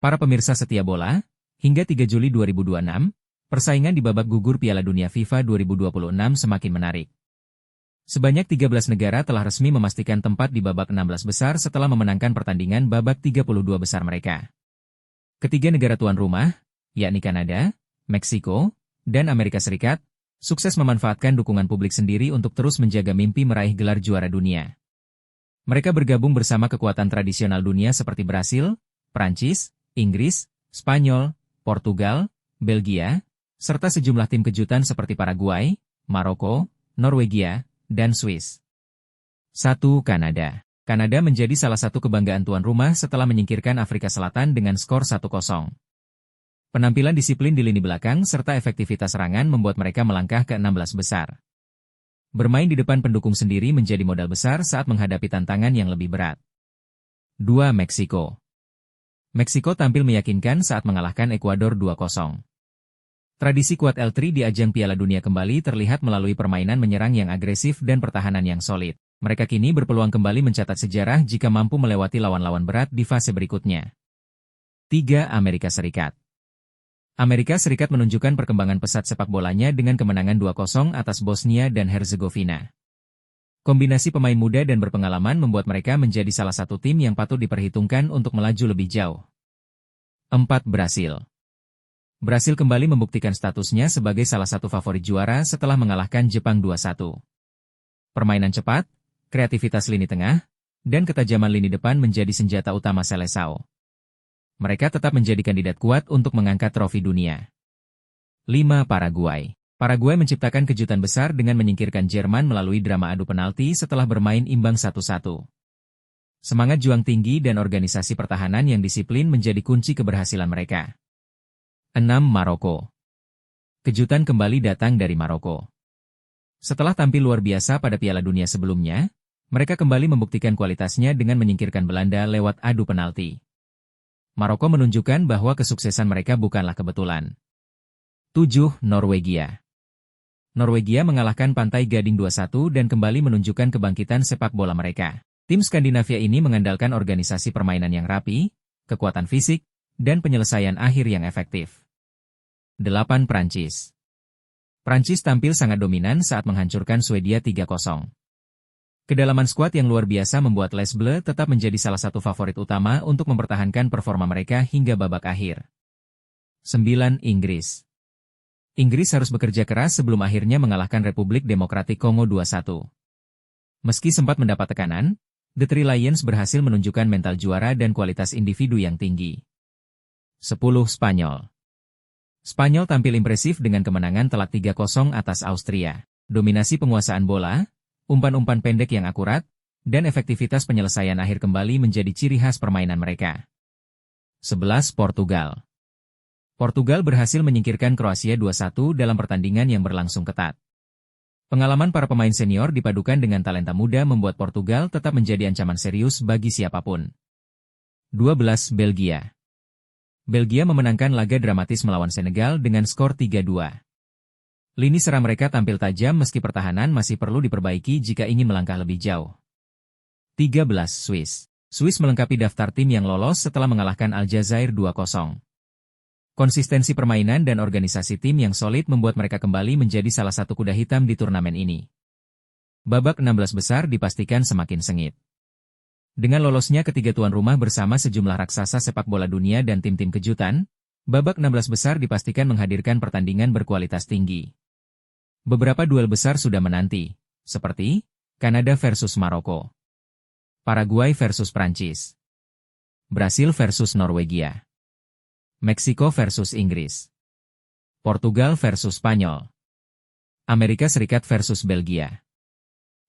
Para pemirsa setia bola, hingga 3 Juli 2026, persaingan di babak gugur Piala Dunia FIFA 2026 semakin menarik. Sebanyak 13 negara telah resmi memastikan tempat di babak 16 besar setelah memenangkan pertandingan babak 32 besar mereka. Ketiga negara tuan rumah, yakni Kanada, Meksiko, dan Amerika Serikat, sukses memanfaatkan dukungan publik sendiri untuk terus menjaga mimpi meraih gelar juara dunia. Mereka bergabung bersama kekuatan tradisional dunia seperti Brasil, Prancis, Inggris, Spanyol, Portugal, Belgia, serta sejumlah tim kejutan seperti Paraguay, Maroko, Norwegia, dan Swiss. 1. Kanada. Kanada menjadi salah satu kebanggaan tuan rumah setelah menyingkirkan Afrika Selatan dengan skor 1-0. Penampilan disiplin di lini belakang serta efektivitas serangan membuat mereka melangkah ke 16 besar. Bermain di depan pendukung sendiri menjadi modal besar saat menghadapi tantangan yang lebih berat. 2. Meksiko. Meksiko tampil meyakinkan saat mengalahkan Ekuador 2-0. Tradisi kuat L3 di ajang Piala Dunia kembali terlihat melalui permainan menyerang yang agresif dan pertahanan yang solid. Mereka kini berpeluang kembali mencatat sejarah jika mampu melewati lawan-lawan berat di fase berikutnya. 3. Amerika Serikat. Amerika Serikat menunjukkan perkembangan pesat sepak bolanya dengan kemenangan 2-0 atas Bosnia dan Herzegovina. Kombinasi pemain muda dan berpengalaman membuat mereka menjadi salah satu tim yang patut diperhitungkan untuk melaju lebih jauh. 4. Brasil. Brasil kembali membuktikan statusnya sebagai salah satu favorit juara setelah mengalahkan Jepang 2-1. Permainan cepat, kreativitas lini tengah, dan ketajaman lini depan menjadi senjata utama Seleção. Mereka tetap menjadi kandidat kuat untuk mengangkat trofi dunia. 5. Paraguay. Paraguay menciptakan kejutan besar dengan menyingkirkan Jerman melalui drama adu penalti setelah bermain imbang 1-1. Semangat juang tinggi dan organisasi pertahanan yang disiplin menjadi kunci keberhasilan mereka. 6. Maroko. Kejutan kembali datang dari Maroko. Setelah tampil luar biasa pada Piala Dunia sebelumnya, mereka kembali membuktikan kualitasnya dengan menyingkirkan Belanda lewat adu penalti. Maroko menunjukkan bahwa kesuksesan mereka bukanlah kebetulan. 7. Norwegia. Norwegia mengalahkan Pantai Gading 2-1 dan kembali menunjukkan kebangkitan sepak bola mereka. Tim Skandinavia ini mengandalkan organisasi permainan yang rapi, kekuatan fisik, dan penyelesaian akhir yang efektif. 8. Prancis. Prancis tampil sangat dominan saat menghancurkan Swedia 3-0. Kedalaman skuad yang luar biasa membuat Les Bleus tetap menjadi salah satu favorit utama untuk mempertahankan performa mereka hingga babak akhir. 9. Inggris. Inggris harus bekerja keras sebelum akhirnya mengalahkan Republik Demokratik Kongo 2-1. Meski sempat mendapat tekanan, The Three Lions berhasil menunjukkan mental juara dan kualitas individu yang tinggi. 10. Spanyol. Spanyol tampil impresif dengan kemenangan telak 3-0 atas Austria. Dominasi penguasaan bola, umpan-umpan pendek yang akurat, dan efektivitas penyelesaian akhir kembali menjadi ciri khas permainan mereka. 11. Portugal. Portugal berhasil menyingkirkan Kroasia 2-1 dalam pertandingan yang berlangsung ketat. Pengalaman para pemain senior dipadukan dengan talenta muda membuat Portugal tetap menjadi ancaman serius bagi siapapun. 12. Belgia. Belgia memenangkan laga dramatis melawan Senegal dengan skor 3-2. Lini serang mereka tampil tajam meski pertahanan masih perlu diperbaiki jika ingin melangkah lebih jauh. 13. Swiss. Swiss melengkapi daftar tim yang lolos setelah mengalahkan Aljazair 2-0. Konsistensi permainan dan organisasi tim yang solid membuat mereka kembali menjadi salah satu kuda hitam di turnamen ini. Babak 16 besar dipastikan semakin sengit. Dengan lolosnya ketiga tuan rumah bersama sejumlah raksasa sepak bola dunia dan tim-tim kejutan, babak 16 besar dipastikan menghadirkan pertandingan berkualitas tinggi. Beberapa duel besar sudah menanti, seperti Kanada versus Maroko, Paraguay versus Prancis, Brasil versus Norwegia, Meksiko versus Inggris, Portugal versus Spanyol, Amerika Serikat versus Belgia.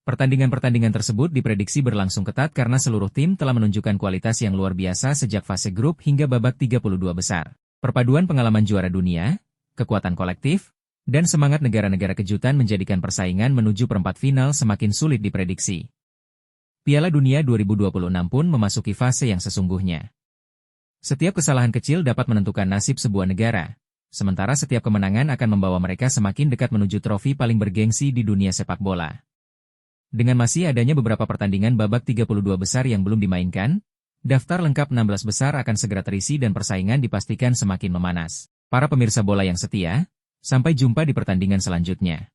Pertandingan-pertandingan tersebut diprediksi berlangsung ketat karena seluruh tim telah menunjukkan kualitas yang luar biasa sejak fase grup hingga babak 32 besar. Perpaduan pengalaman juara dunia, kekuatan kolektif, dan semangat negara-negara kejutan menjadikan persaingan menuju perempat final semakin sulit diprediksi. Piala Dunia 2026 pun memasuki fase yang sesungguhnya. Setiap kesalahan kecil dapat menentukan nasib sebuah negara, sementara setiap kemenangan akan membawa mereka semakin dekat menuju trofi paling bergengsi di dunia sepak bola. Dengan masih adanya beberapa pertandingan babak 32 besar yang belum dimainkan, Daftar lengkap 16 besar akan segera terisi dan persaingan dipastikan semakin memanas. Para pemirsa bola yang setia, sampai jumpa di pertandingan selanjutnya.